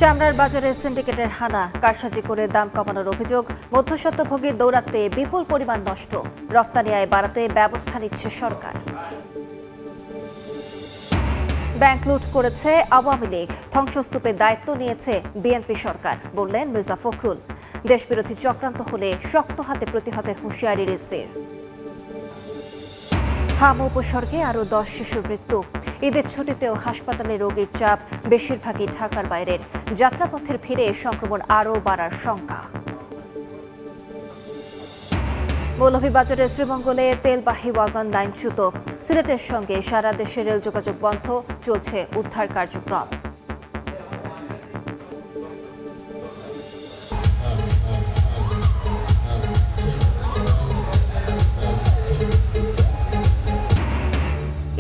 চামড়ার বাজারে সিন্ডিকেটের হানা, কারসাজি করে দাম কমানোর অভিযোগ, মধ্যস্বত্বভোগীর দৌরাত্মে বিপুল পরিমাণ নষ্ট, রফতানি আয় বাড়াতে ব্যবস্থা নিচ্ছে সরকার। ব্যাংক লুট করেছে আওয়ামী লীগ, ধ্বংসস্তূপের দায়িত্ব নিয়েছে বিএনপি সরকার, বললেন মির্জা ফখরুল। দেশবিরোধী চক্রান্ত হলে শক্ত হাতে প্রতিহতের হুঁশিয়ারি রিজভীর। হাম উপসর্গে আরও 10 শিশুর মৃত্যু। ঈদের ছুটিতেও হাসপাতালে রোগীর চাপ, বেশিরভাগই ঢাকার বাইরের। যাত্রাপথের ভিড়ে সংক্রমণ আরও বাড়ার শঙ্কা। মৌলভীবাজারের শ্রীমঙ্গলে তেলবাহী ওয়াগন লাইনচ্যুত। সিলেটের সঙ্গে সারা দেশে রেল যোগাযোগ বন্ধ, চলছে উদ্ধার কার্যক্রম।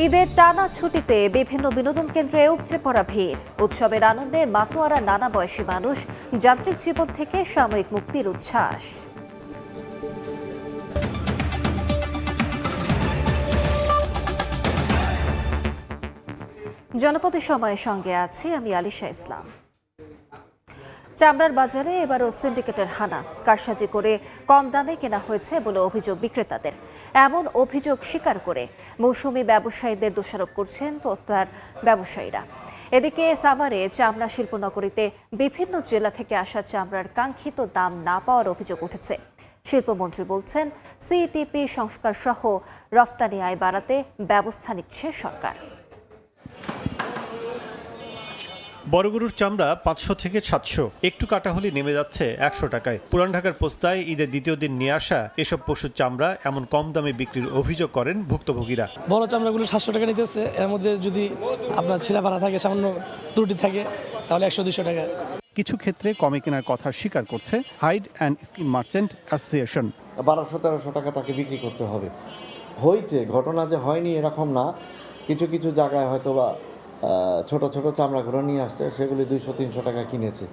ঈদের টানা ছুটিতে বিভিন্ন বিনোদন কেন্দ্রে উপচে পড়া ভিড়। উৎসবের আনন্দে মাতোয়ারা নানা বয়সী মানুষ, যান্ত্রিক জীবন থেকে সাময়িক মুক্তির উচ্ছ্বাস। জনপদের সময়ের সঙ্গে আছি আমি আলিশা ইসলাম। চামড়ার বাজারে এবারও সিন্ডিকেটের হানা, কারসাজি করে কম দামে কেনা হয়েছে বলে অভিযোগ বিক্রেতাদের। এমন অভিযোগ স্বীকার করে মৌসুমি ব্যবসায়ীদের দোষারোপ করছেন পোস্তার ব্যবসায়ীরা। এদিকে সাভারে চামড়া শিল্পনগরীতে বিভিন্ন জেলা থেকে আসা চামড়ার কাঙ্ক্ষিত দাম না পাওয়ার অভিযোগ উঠেছে। শিল্পমন্ত্রী বলছেন, সিইটিপি সংস্কার সহ রফতানি আয় বাড়াতে ব্যবস্থা নিচ্ছে সরকার। বড় গরুর চামড়া 500 থেকে 700, একটু কাটা হলে নেমে যাচ্ছে 100 টাকায়। পুরান ঢাকার পোস্তায় ঈদের দ্বিতীয় দিন নিয়ে আসা এসব পশুর চামড়া এমন কম দামে বিক্রির অভিযোগ করেন ভুক্তভোগীরা। বড় চামড়াগুলো 700 টাকা নিতেছে, এর মধ্যে যদি আপনার ছিঁড়া ভাড়া থাকে, সামান্য ত্রুটি থাকে, তাহলে 100-200 টাকা। কিছু ক্ষেত্রে কমে কেনার কথা স্বীকার করছে hide and skin merchant association. 1200-1300 টাকা তাকে বিক্রি করতে হবে। হয়েছে, ঘটনা যে হয়নি এরকম না। কিছু কিছু জায়গায় হয়তো বা ছোট ছোট চামড়াগুলো নিয়ে আসছে, সেগুলি 200-300 টাকা কিনেছে।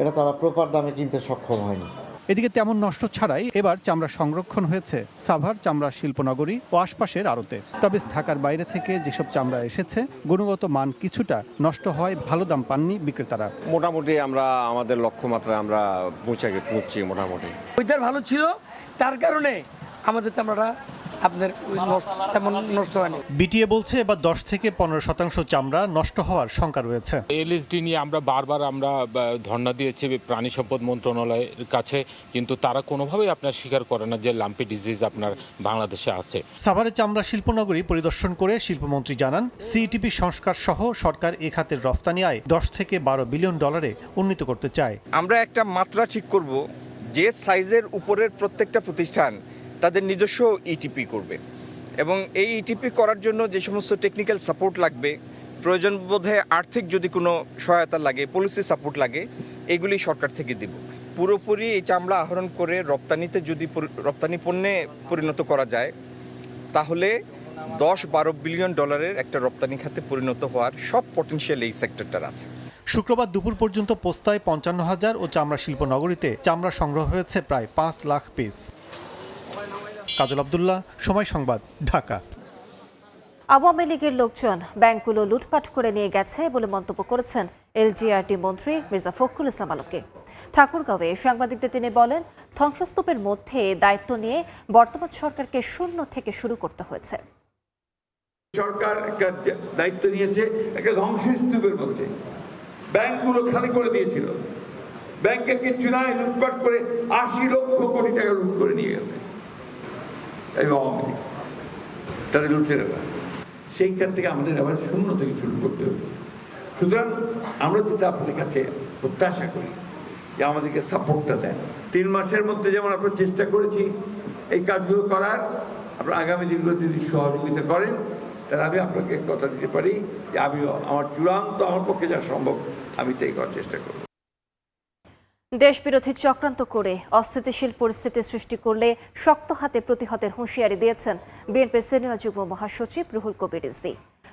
এটা তারা প্রপার দামে কিনতে সক্ষম হয়নি। এদিকে তেমন নষ্ট ছাড়াই এবার চামড়া সংরক্ষণ হয়েছে সাভার চামড়া শিল্পনগরী ও আশপাশের আড়তে। তবে ঢাকার বাইরে থেকে যেসব চামড়া এসেছে গুণগত মান কিছুটা নষ্ট হওয়ায় ভালো দাম পাননি বিক্রেতারা। মোটামুটি আমরা আমাদের লক্ষ্যমাত্রায় আমরা পৌঁছছি মোটামুটি। ওইটার ভালো ছিল, তার কারণে আমাদের চামড়াটা আপনার তেমন নষ্ট হয়নি। বিটিএ বলছে এবার 10 থেকে 15% চামড়া নষ্ট হওয়ার শঙ্কা রয়েছে। এলএসডি নিয়ে আমরা বারবার ধর্ণা দিয়েছি প্রাণী সম্পদ মন্ত্রণালয়ের কাছে, কিন্তু তারা কোনোভাবেই আপনার স্বীকার করে না যে লাম্পি ডিজিজ আপনার বাংলাদেশে আছে। সাভারের চামড়া শিল্পনগরী পরিদর্শন করে শিল্পমন্ত্রী জানান, সিইটিপি সংস্কার সহ সরকার এ খাতের রফতানি আয় 10 থেকে 12 বিলিয়ন ডলারে উন্নীত করতে চায়। আমরা একটা মাত্রা ঠিক করব যে সাইজের উপরের প্রত্যেকটা প্রতিষ্ঠান তাদের নিজস্ব ইটিপি করবে, এবং এই ইটিপি করার জন্য যে সমস্ত টেকনিক্যাল সাপোর্ট লাগবে, প্রয়োজন বোধে আর্থিক যদি কোনো সহায়তা লাগে, পলিসি সাপোর্ট লাগে, এগুলি সরকার থেকে দিব। পুরোপুরি এই চামড়া আহরণ করে রপ্তানিতে যদি রপ্তানি পণ্যে পরিণত করা যায়, তাহলে 10-12 বিলিয়ন ডলারের একটা রপ্তানি খাতে পরিণত হওয়ার সব পটেনশিয়াল এই সেক্টরটার আছে। শুক্রবার দুপুর পর্যন্ত পোস্তায় 55,000 ও চামড়া শিল্পনগরীতে চামড়া সংগ্রহ হয়েছে প্রায় 5 লাখ পিস। কাজল আব্দুল্লাহ, সময় সংবাদ, ঢাকা। আওয়ামী লীগের লোকজন ব্যাংকগুলো লুটপাট করে নিয়ে গেছে বলে মন্তব্য করেছেন এলজিআরটি মন্ত্রী মির্জা ফখরুল ইসলাম আলমগীর। ঠাকুরগাঁওয়ে সাংবাদিকদের তিনি বলেন, ধ্বংসস্তূপের মধ্যে দায়িত্ব নিয়ে বর্তমান সরকারকে শূন্য থেকে শুরু করতে হয়েছে। সরকার একটা দায়িত্ব নিয়েছে, একটা ধ্বংসস্তূপের মধ্যে ব্যাংকগুলো খালি করে দিয়েছিল। ব্যাংকে কিচ্ছু নাই, লুটপাট করে 80 লক্ষ কোটি টাকা লুট করে নিয়ে গেছে এই আওয়ামী লীগ, তাদের লুটের ব্যাপার। সেইখান থেকে আমাদের আবার শূন্য থেকে শুরু করতে হবে। সুতরাং আমরা যেটা আপনাদের কাছে প্রত্যাশা করি যে আমাদেরকে সাপোর্টটা দেন। 3 মাসের মধ্যে যেমন আমরা চেষ্টা করেছি এই কাজগুলো করার, আপনারা আগামী দিনগুলো যদি সহযোগিতা করেন, তাহলে আমি আপনাকে কথা দিতে পারি যে আমিও আমার চূড়ান্ত, আমার পক্ষে যা সম্ভব আমি তাই করার চেষ্টা করব। দেশবিরোধী চক্রান্ত করে অস্থিতিশীল পরিস্থিতি সৃষ্টি করলে শক্ত হাতে প্রতিহতের হুঁশিয়ারি দিয়েছেন বিএনপির সিনিয়র যুগ্ম মহাসচিব রুহুল কবির রিজভী।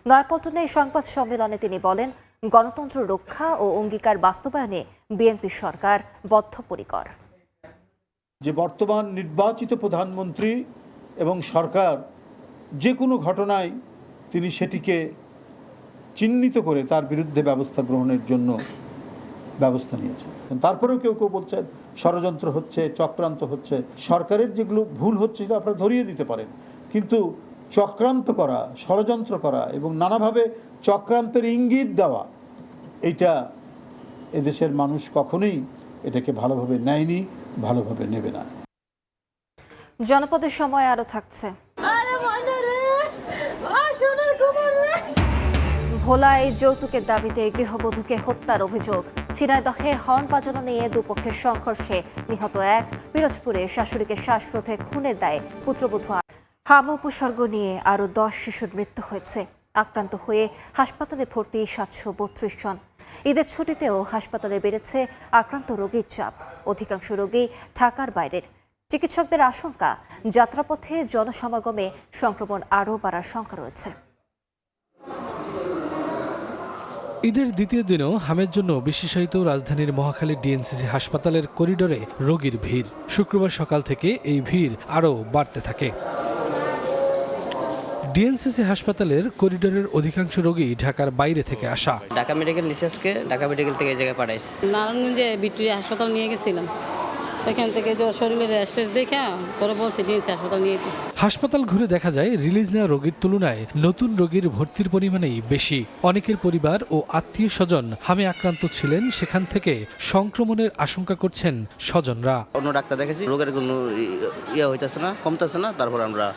নয়াপল্টনে সংবাদ সম্মেলনে তিনি বলেন, গণতন্ত্র রক্ষা ও অঙ্গীকার বাস্তবায়নে বিএনপি সরকার বদ্ধপরিকর। যে বর্তমান নির্বাচিত প্রধানমন্ত্রী এবং সরকার যে কোনো ঘটনায় তিনি সেটিকে চিহ্নিত করে তার বিরুদ্ধে ব্যবস্থা গ্রহণের জন্য ব্যবস্থা নিয়েছে। তারপরেও কেউ কেউ বলছেন ষড়যন্ত্র হচ্ছে, চক্রান্ত হচ্ছে। সরকারের যেগুলো ভুল হচ্ছে সেটা আপনারা ধরিয়ে দিতে পারেন, কিন্তু চক্রান্ত করা, ষড়যন্ত্র করা এবং নানাভাবে চক্রান্তের ইঙ্গিত দেওয়া, এইটা এদেশের মানুষ কখনোই এটাকে ভালোভাবে নেয়নি, ভালোভাবে নেবে না। জনপদের সময় আরো থাকছে। ভোলায় যৌতুকের দাবিতে গৃহবধূকে হত্যার অভিযোগ। ঝিনাইদহে হর্ন বাজানো নিয়ে দুপক্ষের সংঘর্ষে নিহত এক। পিরোজপুরে শাশুড়িকে শ্বাসরোধে খুনের দায়ে পুত্রবধূ। হাম উপসর্গ নিয়ে আরও 10 শিশুর মৃত্যু হয়েছে। আক্রান্ত হয়ে হাসপাতালে ভর্তি 732 জন। ঈদের ছুটিতেও হাসপাতালে বেড়েছে আক্রান্ত রোগীর চাপ। অধিকাংশ রোগী ঢাকার বাইরের। চিকিৎসকদের আশঙ্কা, যাত্রাপথে জনসমাগমে সংক্রমণ আরও বাড়ার শঙ্কা রয়েছে। ঈদের দ্বিতীয় দিনেও হামের জন্য বিশেষায়িত রাজধানীর মহাখালী ডিএনসিসি হাসপাতালের করিডোরে রোগীর ভিড়। শুক্রবার সকাল থেকে এই ভিড় আরও বাড়তে থাকে। ডিএনসিসি হাসপাতালের করিডোরের অধিকাংশ রোগী ঢাকার বাইরে থেকে আসা। ঢাকা মেডিকেল রিসার্চকে ঢাকা মেডিকেল থেকে এই জায়গায় পাঠাইছে। নারায়ণগঞ্জে ভিক্টোরিয়া হাসপাতাল নিয়ে গেছিলাম, সেখান থেকে যে শরীরের রেস্টেস দেখে পরে বলছে ডিএনসি হাসপাতাল নিয়ে। হাসপাতাল ঘুরে দেখা যায় রিলিজ নেওয়া রোগীর তুলনায় নতুন রোগীর ভর্তির পরিমাণেই বেশি। অনেকের পরিবার ও আত্মীয় স্বজন হামে আক্রান্ত ছিলেন, সেখান থেকে সংক্রমণের আশঙ্কা করছেন স্বজনরা। অন্য ডাক্তার দেখেছি, রোগের কোনো হইতেছে না, কমতেছে না, তারপর আমরা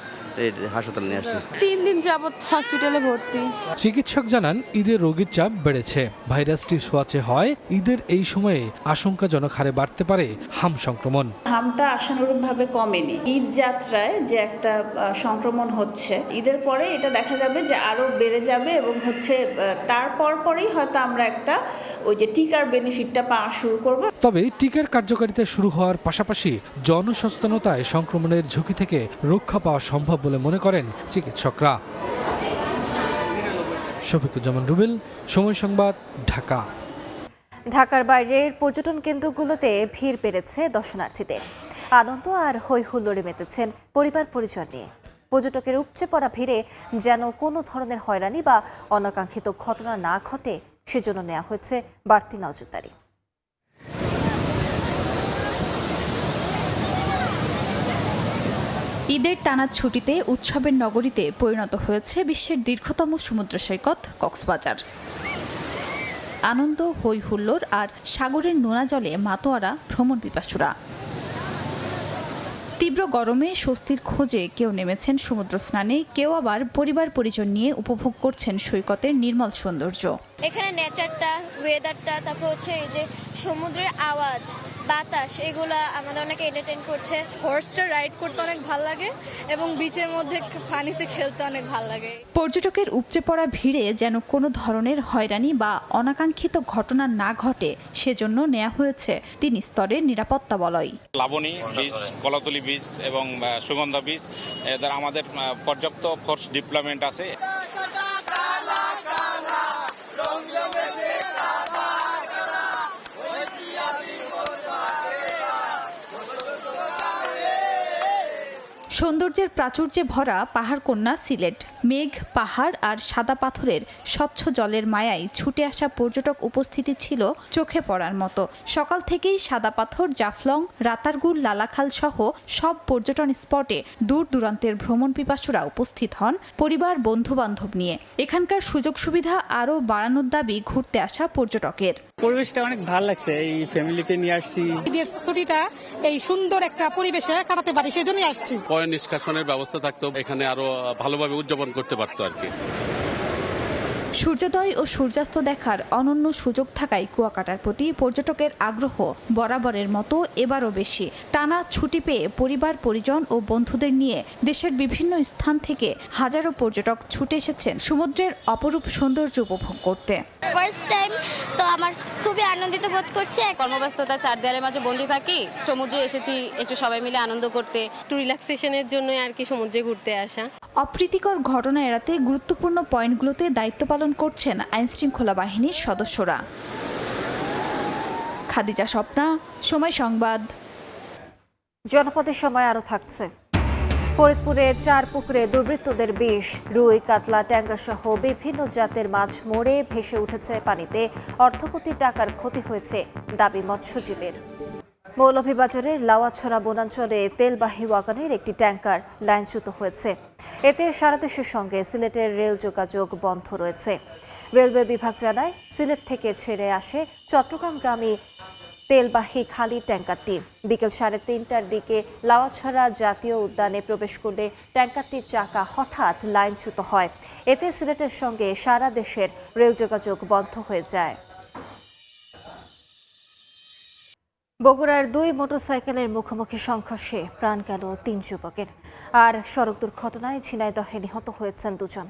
হাসপাতালে নিয়ে আসছি। 3 দিন যাবত হসপিটালে ভর্তি। চিকিৎসক জানান ঈদের রোগীর চাপ বেড়েছে। ভাইরাসটি ছোঁয়াচে হয় ঈদের এই সময়ে আশঙ্কাজনক হারে বাড়তে পারে হাম সংক্রমণ। হামটা আশানুরূপভাবে কমেনি। ঈদ যাত্রায় যে একটা সংক্রমণ হচ্ছে, ঈদের পরে এটা দেখা যাবে যে আরো বেড়ে যাবে এবং তারপর পরেই হয়তো আমরা একটা ওই যে টিকার বেনিফিটটা পাওয়া শুরু করব। তবে টিকার কার্যকারিতা শুরু হওয়ার পাশাপাশি জনসচেতনতায় সংক্রমণের ঝুঁকি থেকে রক্ষা পাওয়া সম্ভব বলে মনে করেন চিকিৎসকরা। শফিকুজ্জামান রুবেল, সময় সংবাদ, ঢাকা। ঢাকার বাইরের পর্যটন কেন্দ্রগুলোতে ভিড় বেড়েছে দর্শনার্থীদের। আনন্দ আর হৈ হুল্লোড়ে মেতেছেন পরিবার পরিজন নিয়ে। পর্যটকের উপচে পড়া ভিড়ে যেন কোনো ধরনের হয়রানি বা অনাকাঙ্ক্ষিত ঘটনা না ঘটে, সেজন্য নেওয়া হয়েছে বাড়তি নজরদারি। ঈদের টানা ছুটিতে উৎসবের নগরীতে পরিণত হয়েছে বিশ্বের দীর্ঘতম সমুদ্র সৈকত কক্সবাজার। আনন্দ, হৈ হুল্লোড় আর সাগরের নোনা জলে মাতোয়ারা ভ্রমণ পিপাসুরা। তীব্র গরমে স্বস্তির খোঁজে কেউ নেমেছেন সমুদ্র স্নানে, কেউ আবার পরিবার পরিজন নিয়ে উপভোগ করছেন সৈকতের নির্মল সৌন্দর্য। এখানে নেচারটা, ওয়েদারটা, তারপর এই যে সমুদ্রের আওয়াজ, বাতাস, এগুলা আমাদের অনেক এন্টারটেইন করছে। হর্সটা রাইড করতে অনেক ভালো লাগে এবং বিচের মধ্যে পানিতে খেলতে অনেক ভালো লাগে। পর্যটকের উপচে পড়া ভিড়ে যেন কোনো ধরনের হয়রানি বা অনাকাঙ্ক্ষিত ঘটনা না ঘটে, সেজন্য নেওয়া হয়েছে 3 স্তরের নিরাপত্তা বলয়। লাবণী বিচ, কলাতলি বিচ এবং সুগন্ধা বিচ, এদের আমাদের পর্যাপ্ত ফোর্স ডিপ্লয়মেন্ট আছে। সৌন্দর্যের প্রাচুর্যে ভরা পাহাড়কন্যা সিলেট। মেঘ, পাহাড় আর সাদা পাথরের স্বচ্ছ জলের মায়ায় ছুটে আসা পর্যটক উপস্থিতি ছিল চোখে পড়ার মতো। সকাল থেকেই সাদা পাথর, জাফলং, রাতারগুল, লালাখাল সহ সব পর্যটন স্পটে দূর দূরান্তের ভ্রমণ পিপাসুরা উপস্থিত হন পরিবার, বন্ধু বান্ধব নিয়ে। এখানকার সুযোগ সুবিধা আরও বাড়ানোর দাবি ঘুরতে আসা পর্যটকের। পরিবেশটা অনেক ভালো লাগছে, এই ফ্যামিলিকে নিয়ে আসছি। ঈদের ছুটিটা এই সুন্দর একটা পরিবেশে কাটাতে পারি, সেজন্যই আসছি। পয়েন্ট নিষ্কাশনের ব্যবস্থা থাকতো, এখানে আরো ভালোভাবে উদযাপন করতে পারতো আর কি। সূর্যোদয় ও সূর্যাস্ত দেখার অনন্য সুযোগ থাকায় কুয়াকাটার প্রতি পর্যটকের আগ্রহ বরাবরের মতো এবারও বেশি। টানা ছুটি পেয়ে পরিবার পরিজন ও বন্ধুদের নিয়ে দেশের বিভিন্ন স্থান থেকে হাজারো পর্যটক ছুটে এসেছেন সমুদ্রের অপরূপ সৌন্দর্য উপভোগ করতে। ফার্স্ট টাইম তো আমার খুবই আনন্দিত বোধ করছি। কর্মব্যস্ততা 4 দেয়ালের মাঝে বন্দি থাকি, সমুদ্রে এসেছি একটু সবাই মিলে আনন্দ করতে, একটু রিল্যাক্সেশনের জন্য আর কি সমুদ্রে ঘুরতে আসা। অপ্রীতিকর ঘটনা এড়াতে গুরুত্বপূর্ণ পয়েন্টগুলোতে দায়িত্ব পালন করছেন আইনশৃঙ্খলা বাহিনীর সদস্যরা। খাদিজা স্বপ্না, সময় সংবাদ। জনপদের সময় আরো থাকছে। ফরিদপুরে 4 পুকুরে দুর্বৃত্তদের বিষ, রুই, কাতলা, ট্যাংরা সহ বিভিন্ন জাতের মাছ মরে ভেসে উঠেছে পানিতে। অর্ধকোটি টাকার ক্ষতি হয়েছে দাবি মৎস্যজীবীর। মৌলভীবাজারের লাওয়াছড়া বনাঞ্চলে তেলবাহী ওয়াগনের একটি ট্যাঙ্কার লাইনচ্যুত হয়েছে। এতে সারা দেশের সঙ্গে সিলেটের রেল যোগাযোগ বন্ধ রয়েছে। রেলওয়ে বিভাগ জানায়, সিলেট থেকে ছেড়ে আসে চট্টগ্রামগামী তেলবাহী খালি ট্যাঙ্কারটি বিকেল 3:30টার দিকে লাওয়াছড়া জাতীয় উদ্যানে প্রবেশ করলে ট্যাঙ্কারটির চাকা হঠাৎ লাইনচ্যুত হয়। এতে সিলেটের সঙ্গে সারা দেশের রেল যোগাযোগ বন্ধ হয়ে যায়। বগুড়ার 2 মোটরসাইকেলের মুখোমুখি সংঘর্ষে প্রাণ গেল 3 যুবকের। আর সড়ক দুর্ঘটনায় ঝিনাইদহে নিহত হয়েছেন 2 জন।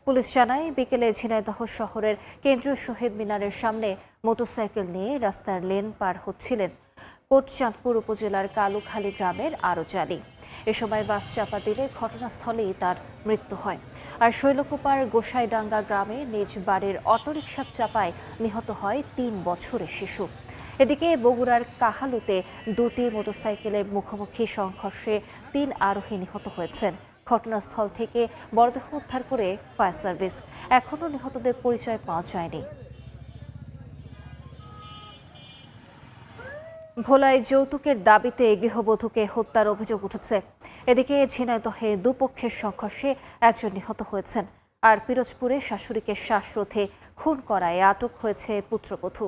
পুলিশ জানায়, বিকেলে ঝিনাইদহ শহরের কেন্দ্রীয় শহীদ মিনারের সামনে মোটরসাইকেল নিয়ে রাস্তার লেন পার হচ্ছিলেন কোটচাঁদপুর উপজেলার কালুখালী গ্রামের আরজ আলী। এ সময় বাস চাপা দিলে ঘটনাস্থলেই তার মৃত্যু হয়। আর শৈলকুপার গোসাইডাঙ্গা গ্রামে নিজ বাড়ির অটোরিকশার চাপায় নিহত হয় 3 বছরের শিশু। এদিকে বগুড়ার কাহালুতে 2টি মোটরসাইকেলের মুখোমুখি সংঘর্ষে 3 আরোহী নিহত হয়েছেন। ঘটনাস্থল থেকে মরদেহ উদ্ধার করে ফায়ার সার্ভিস। এখনও নিহতদের পরিচয় পাওয়া যায়নি। ভোলায় যৌতুকের দাবিতে গৃহবধূকে হত্যার অভিযোগ উঠেছে। এদিকে ঝিনাইদহে দুপক্ষের সংঘর্ষে 1 জন নিহত হয়েছেন। আর পিরোজপুরে শাশুড়িকে শ্বাসরোধে খুন করায় আটক হয়েছে পুত্রবধূ।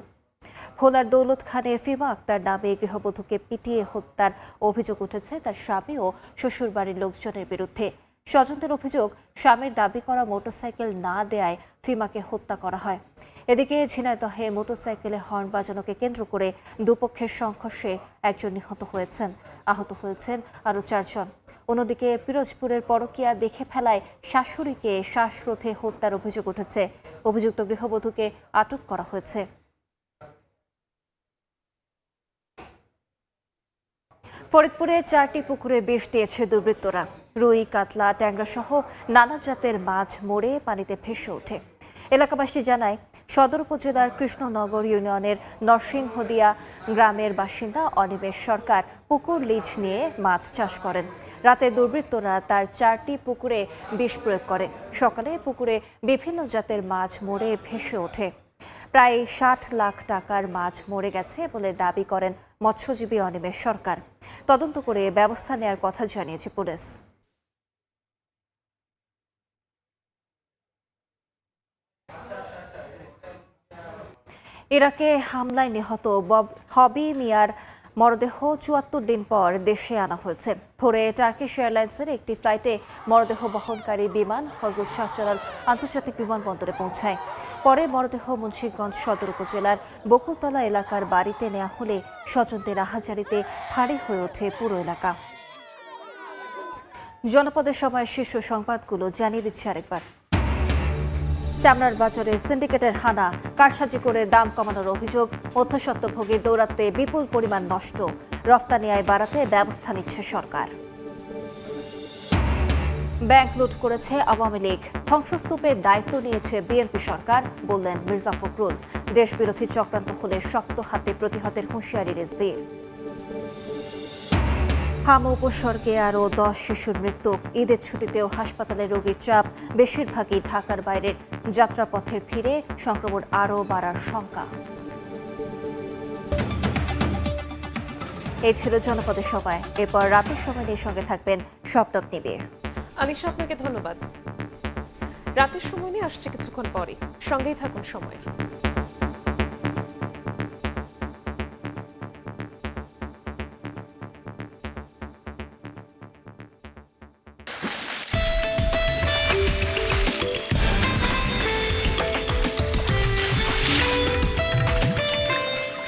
ভোলার দৌলত খানে ফিমা আক্তার নামে গৃহবধূকে পিটিয়ে হত্যার অভিযোগ উঠেছে তার স্বামী ও শ্বশুরবাড়ির লোকজনের বিরুদ্ধে। স্বজনদের অভিযোগ, স্বামীর দাবি করা মোটরসাইকেল না দেয়ায় ফিমাকে হত্যা করা হয়। এদিকে ঝিনাইদহে মোটরসাইকেলে হর্ন বাজানোকে কেন্দ্র করে দুপক্ষের সংঘর্ষে 1 জন নিহত হয়েছেন, আহত হয়েছেন আরও 4 জন। অন্যদিকে পিরোজপুরের পরকীয়া দেখে ফেলায় শাশুড়িকে শ্বাসরোধে হত্যার অভিযোগ উঠেছে। অভিযুক্ত গৃহবধূকে আটক করা হয়েছে। ফরিদপুরে 4টি পুকুরে বিষ দিয়েছে দুর্বৃত্তরা। রুই, কাতলা, ট্যাংরা সহ নানা জাতের মাছ মরে পানিতে ভেসে ওঠে। এলাকাবাসী জানায়, সদর উপজেলার কৃষ্ণনগর ইউনিয়নের নরসিংহদিয়া গ্রামের বাসিন্দা অনিমেষ সরকার পুকুর লিজ নিয়ে মাছ চাষ করেন। রাতে দুর্বৃত্তরা তার 4টি পুকুরে বিষ প্রয়োগ করে। সকালে পুকুরে বিভিন্ন জাতের মাছ মরে ভেসে ওঠে। প্রায় 60 লাখ টাকার মাছ মরে গেছে বলে দাবি করেন মৎস্যজীবী অনিমেষ সরকার। তদন্ত করে ব্যবস্থা নেওয়ার কথা জানিয়েছে পুলিশ। ইরাকে হামলায় নিহত হবি মিয়ার মরদেহ 74 দিন পর দেশে আনা হয়েছে। ভোরে টার্কিশ এয়ারলাইন্সের একটি ফ্লাইটে মরদেহ বহনকারী বিমান হযরত শাহজালাল আন্তর্জাতিক বিমানবন্দরে পৌঁছায়। পরে মরদেহ মুন্সিগঞ্জ সদর উপজেলার বকুলতলা এলাকার বাড়িতে নেওয়া হলে স্বজনদের আহাজারিতে ভারী হয়ে ওঠে পুরো এলাকা। জনপদের সময় শীর্ষ সংবাদগুলো জানিয়ে দিচ্ছে আরেকবার। চামড়ার বাজারে সিন্ডিকেটের হানা, কারসাজি করে দাম কমানোর অভিযোগ, মধ্যস্বত্বভোগীর দৌরাত্মে বিপুল পরিমাণ নষ্ট, রফতানি আয় বাড়াতে ব্যবস্থা নিচ্ছে সরকার। ব্যাংক লুট করেছে আওয়ামী লীগ, ধ্বংসস্তূপের দায়িত্ব নিয়েছে বিএনপি সরকার, বললেন মির্জা ফখরুল। দেশবিরোধী চক্রান্ত হলে শক্ত হাতে প্রতিহতের হুঁশিয়ারি রিজভীর। হাম উপসর্গে আরও 10 শিশুর মৃত্যু। ঈদের ছুটিতেও হাসপাতালে রোগীর চাপ, বেশিরভাগই ঢাকার বাইরের। যাত্রাপথের ভিড়ে সংক্রমণ আরও বাড়ার শঙ্কা। এই ছিল জনপদের সময়। এরপর রাতের সময় নিয়ে সঙ্গে থাকবেন শবনম নিবিড়। আলিশা, আপনাকে ধন্যবাদ। রাতের সময় নিয়ে আসছে কিছুক্ষণ পরে, সঙ্গেই থাকুন সময়।